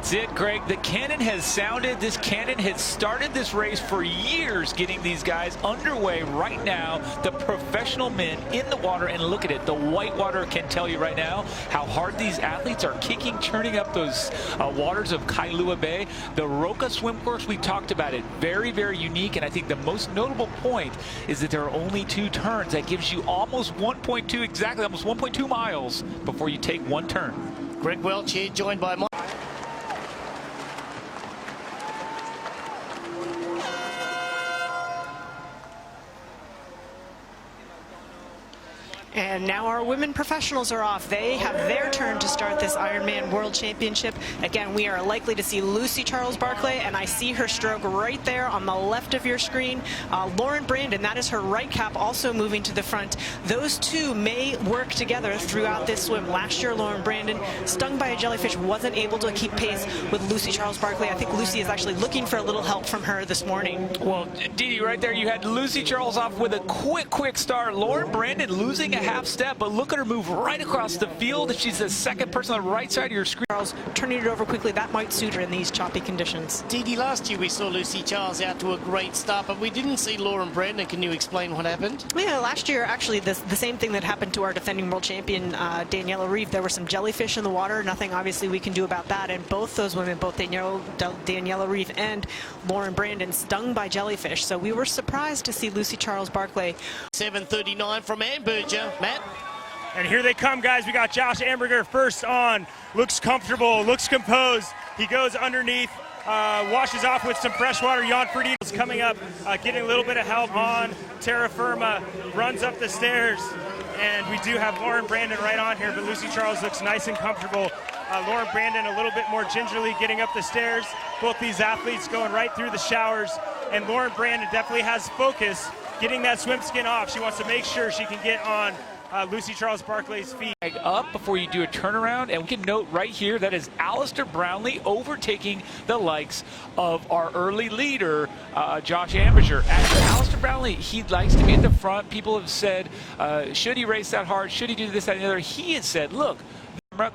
That's it, Greg. The cannon has sounded. This cannon has started this race for years, getting these guys underway right now. The professional men in the water, and look at it. The white water can tell you right now how hard these athletes are kicking, churning up those waters of Kailua Bay. The Roka swim course, we talked about it. Very, very unique, and I think the most notable point is that there are only 2 turns. That gives you almost 1.2, exactly, almost 1.2 miles before you take 1 turn. Greg Welch here, joined by Mike. And now our women professionals are off. They have their turn to start this Ironman World Championship. Again, we are likely to see Lucy Charles-Barclay, and I see her stroke right there on the left of your screen. Lauren Brandon, that is her right cap, also moving to the front. Those two may work together throughout this swim. Last year, Lauren Brandon, stung by a jellyfish, wasn't able to keep pace with Lucy Charles-Barclay. I think Lucy is actually looking for a little help from her this morning. Well, Dee, right there, you had Lucy Charles off with a quick start. Lauren Brandon losing a half step, but look at her move right across the field. She's the second person on the right side of your screen. Charles turning it over quickly, that might suit her in these choppy conditions. Dee, last year we saw Lucy Charles out to a great start, but we didn't see Lauren Brandon. Can you explain what happened? Yeah, last year, actually, the same thing that happened to our defending world champion, Daniela Reeve. There were some jellyfish in the water. Nothing, obviously, we can do about that. And both those women, both Daniela Reeve and Lauren Brandon, stung by jellyfish. So we were surprised to see Lucy Charles-Barclay. 7:39 from Amberger. Matt? And here they come, guys. We got Josh Amberger first on. Looks comfortable, looks composed. He goes underneath, washes off with some fresh water. Jan Fredin is coming up, getting a little bit of help on. Terra Firma runs up the stairs. And we do have Lauren Brandon right on here, but Lucy Charles looks nice and comfortable. Lauren Brandon a little bit more gingerly getting up the stairs. Both these athletes going right through the showers. And Lauren Brandon definitely has focus, getting that swim skin off. She wants to make sure she can get on Lucy Charles-Barclay's feet. Up before you do a turnaround, and we can note right here that is Alistair Brownlee overtaking the likes of our early leader, Josh Amberger. And Alistair Brownlee, he likes to be at the front. People have said, should he race that hard? Should he do this, that, and the other? He has said, look,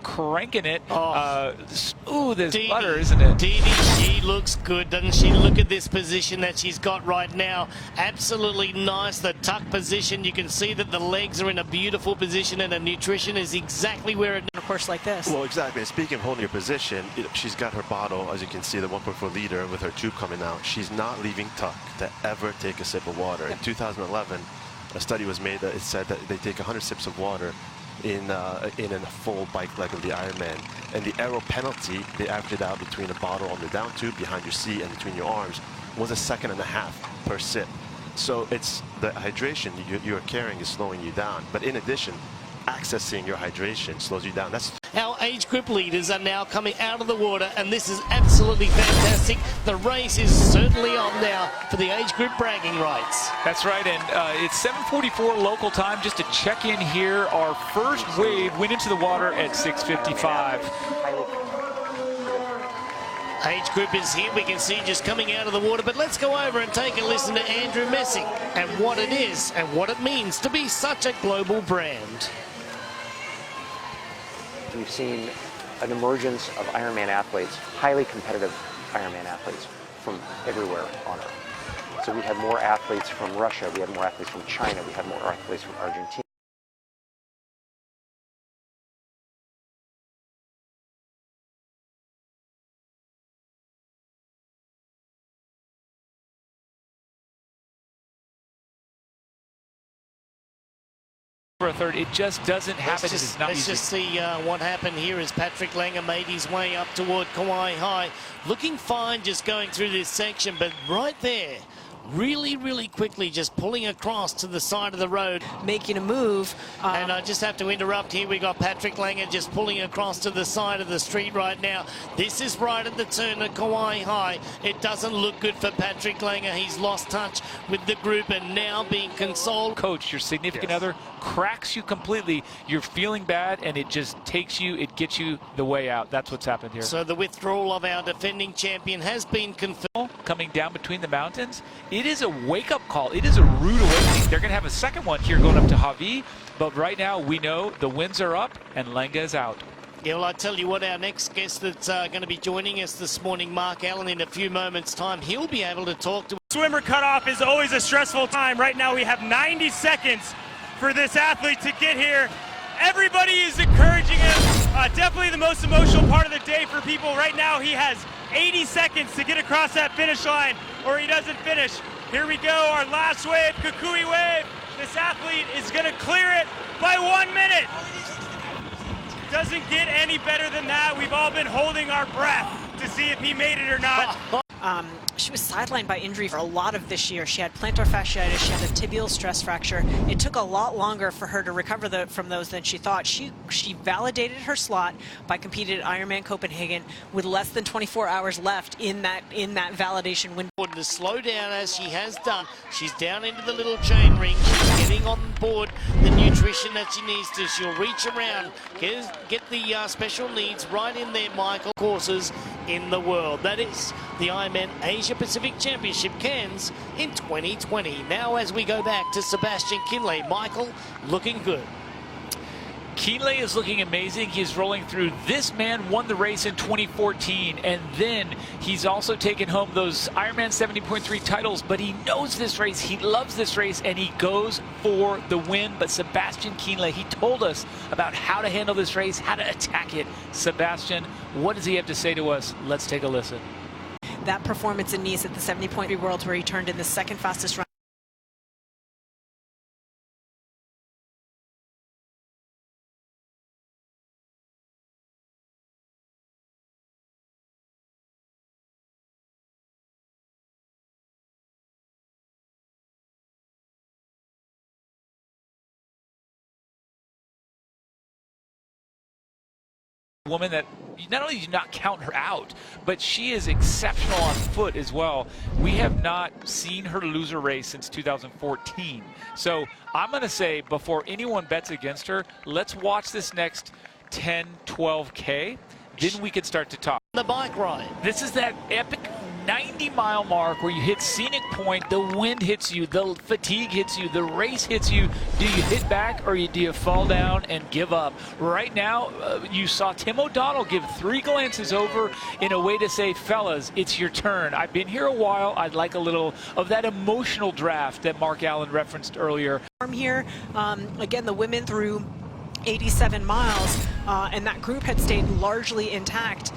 cranking it. Ooh, there's butter, isn't it? Dee, she looks good, doesn't she? Look at this position that she's got right now. Absolutely nice. The tuck position. You can see that the legs are in a beautiful position, and the nutrition is exactly where it. Of course, like this. Well, exactly. And speaking of holding your position, she's got her bottle, as you can see, the 1.4 liter with her tube coming out. She's not leaving tuck to ever take a sip of water. In 2011, a study was made that it said that they take 100 sips of water in a full bike leg of the Ironman, and the aero penalty, they averaged out between a bottle on the down tube behind your seat and between your arms, was 1.5 seconds per sip. So it's the hydration you're carrying is slowing you down, but in addition, accessing your hydration slows you down. That's our age group leaders are now coming out of the water, and this is absolutely fantastic. The race is certainly on now for the age group bragging rights. That's right, and it's 7:44 local time. Just to check in here, our first wave went into the water at 6:55. Age group is here. We can see just coming out of the water, but let's go over and take a listen to Andrew Messing and what it is and what it means to be such a global brand. We've seen an emergence of Ironman athletes, highly competitive Ironman athletes from everywhere on Earth. So we had more athletes from Russia, we had more athletes from China, we had more athletes from Argentina. For a third, it just doesn't happen. Let's just see what happened here as Patrick Langer made his way up toward Kauai High. Looking fine just going through this section, but right there, really quickly just pulling across to the side of the road. Making a move. And I just have to interrupt here. We got Patrick Langer just pulling across to the side of the street right now. This is right at the turn of Kauai High. It doesn't look good for Patrick Langer. He's lost touch with the group and now being consoled. Coach, your significant other cracks you completely. You're feeling bad, and it just takes you, it gets you the way out. That's what's happened here. So the withdrawal of our defending champion has been confirmed. Coming down between the mountains, it is a wake-up call. It is a rude awakening. They're going to have a second one here going up to Hawaii, but right now we know the winds are up and Langer is out. Yeah, well, I tell you what, our next guest that's going to be joining us this morning, Mark Allen, in a few moments' time, he'll be able to talk to. Swimmer cutoff is always a stressful time. Right now we have 90 seconds for this athlete to get here. Everybody is encouraging him. Definitely the most emotional part of the day for people. Right now he has 80 seconds to get across that finish line or he doesn't finish. Here we go, our last wave, Kukui wave. This athlete is going to clear it by 1 minute. Doesn't get any better than that. We've all been holding our breath to see if he made it or not. She was sidelined by injury for a lot of this year. She had plantar fasciitis, she had a tibial stress fracture. It took a lot longer for her to recover from those than she thought. She validated her slot by competing at Ironman Copenhagen with less than 24 hours left in that validation window. To slow down as she has done. She's down into the little chain ring. She's getting on board the nutrition that she needs to. She'll reach around, get the special needs right in there, Michael. Courses in the world. That is the Ironman Asia Pacific Championship Cairns in 2020. Now as we go back to Sebastian Kienle, Michael looking good. Kienle is looking amazing. He's rolling through. This man won the race in 2014, and then he's also taken home those Ironman 70.3 titles, but he knows this race. He loves this race, and he goes for the win. But Sebastian Kienle, he told us about how to handle this race, how to attack it. Sebastian, what does he have to say to us? Let's take a listen. That performance in Nice at the 70.3 Worlds where he turned in the second fastest run. Woman that not only do you not count her out, but she is exceptional on foot as well. We have not seen her lose a race since 2014. So I'm going to say, before anyone bets against her, let's watch this next 10, 12K. Then we can start to talk. The bike ride. This is that epic 90-mile mark where you hit scenic point, the wind hits you, the fatigue hits you, the race hits you. Do you hit back or do you fall down and give up? Right now, you saw Tim O'Donnell give 3 glances over in a way to say, fellas, it's your turn. I've been here a while. I'd like a little of that emotional draft that Mark Allen referenced earlier. Here, again, the women through 87 miles, and that group had stayed largely intact.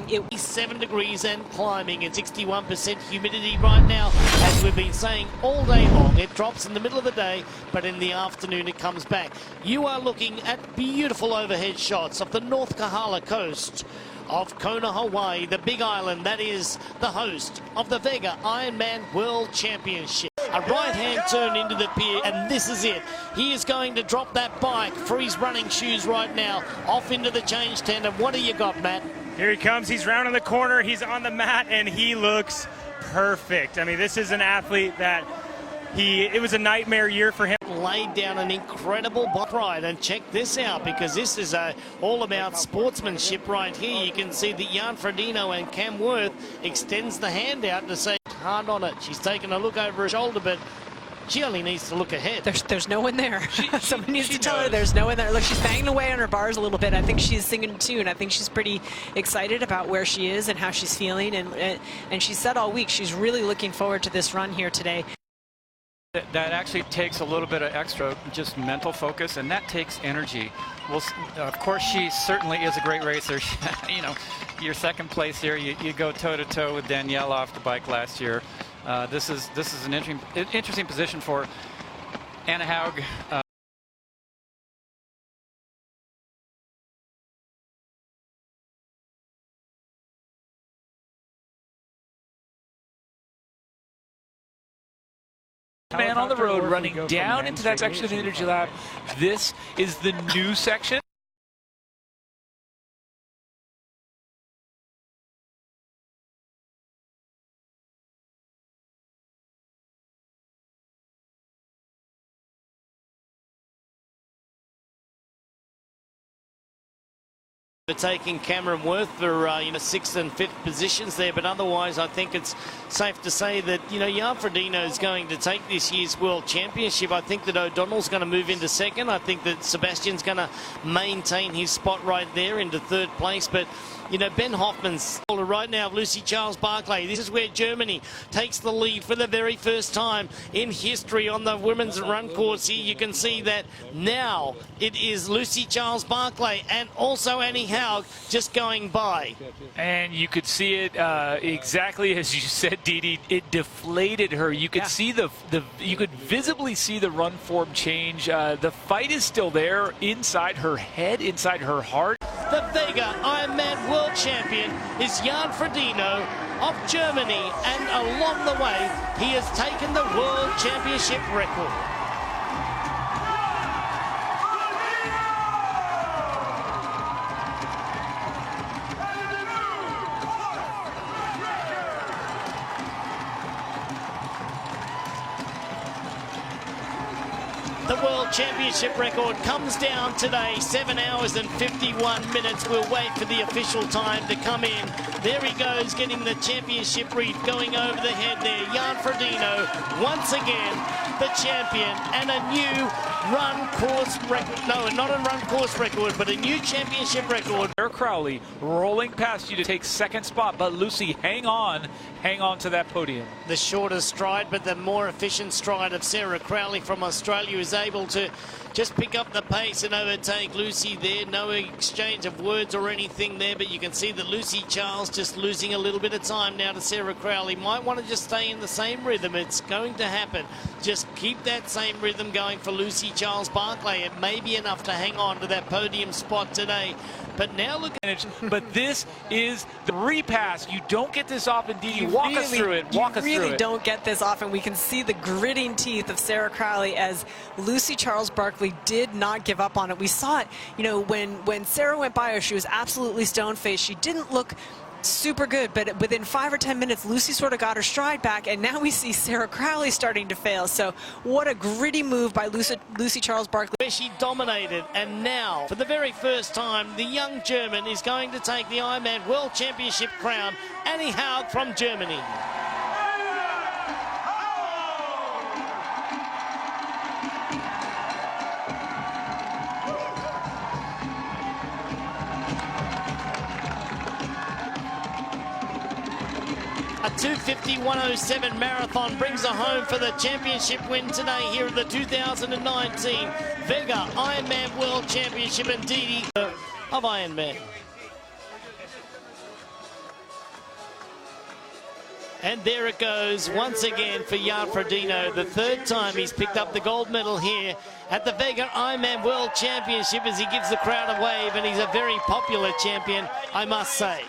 It was 7 degrees and climbing and 61% humidity right now, as we've been saying all day long. It drops in the middle of the day, but in the afternoon it comes back. You are looking at beautiful overhead shots of the North Kahala coast of Kona, Hawaii, the big island that is the host of the Vega Ironman World Championship. A right-hand turn into the pier, and this is it. He is going to drop that bike for his running shoes right now, off into the change tent. And what do you got, Matt? Here he comes. He's rounding the corner. He's on the mat, and he looks perfect. I mean, this is an athlete that it was a nightmare year for him. Laid down an incredible bike ride, and check this out, because this is all about sportsmanship right here. You can see that Jan Frodeno and Cam Worth extends the hand out to say hard on it. She's taking a look over her shoulder, but she only needs to look ahead. There's no one there. Someone needs to tell her there's no one there. Look, she's banging away on her bars a little bit. I think she's singing a tune. I think she's pretty excited about where she is and how she's feeling. And she said all week she's really looking forward to this run here today. That actually takes a little bit of extra, just mental focus, and that takes energy. Well, of course, she certainly is a great racer. You know, your second place here, you go toe-to-toe with Danielle off the bike last year. This is an interesting position for Anna Haug. Man on the road running down into that section of the Energy Lab. This is the new section. Taking Cameron Worth for 6th and 5th positions there, but otherwise I think it's safe to say that Jan Frodeno is going to take this year's World Championship. I think that O'Donnell's going to move into 2nd. I think that Sebastian's going to maintain his spot right there into 3rd place, but Ben Hoffman's right now, Lucy Charles-Barclay. This is where Germany takes the lead for the very first time in history on the women's run course here. You can see that now it is Lucy Charles-Barclay and also Annie Haug just going by. And you could see it exactly as you said, Dee. It deflated her. You could see you could visibly see the run form change. The fight is still there inside her head, inside her heart. The Vega Ironman World Champion is Jan Frodeno of Germany, and along the way he has taken the World Championship record. The World Championship record comes down today, 7 hours and 51 minutes. We'll wait for the official time to come in. There he goes, getting the championship wreath going over the head there. Jan Frodeno, once again, the champion, and a new run course record. No, not a run course record, but a new championship record. Sarah Crowley rolling past you to take 2nd spot, but Lucy, hang on to that podium. The shorter stride, but the more efficient stride of Sarah Crowley from Australia is able to just pick up the pace and overtake Lucy there. No exchange of words or anything there, but you can see that Lucy Charles just losing a little bit of time now to Sarah Crowley. Might want to just stay in the same rhythm. It's going to happen. Just keep that same rhythm going for Lucy Charles-Barclay. It may be enough to hang on to that podium spot today. But now look at it. But this is the repass. You don't get this often, Dee. Walk us through it. You really don't get this often. We can see the gritting teeth of Sarah Crowley as Lucy Charles-Barclay did not give up on it. We saw it, when Sarah went by her, she was absolutely stone-faced. She didn't look super good, but within 5 or 10 minutes, Lucy sort of got her stride back, and now we see Sarah Crowley starting to fail. So what a gritty move by Lucy Charles-Barclay. Where she dominated, and now, for the very first time, the young German is going to take the Ironman World Championship crown, Annie Haug from Germany. A 2:50.107 marathon brings her home for the championship win today here at the 2019 Vega Ironman World Championship, and Dee of Ironman. And there it goes once again for Jan Frodeno. The 3rd time he's picked up the gold medal here at the Vega Ironman World Championship as he gives the crowd a wave, and he's a very popular champion, I must say.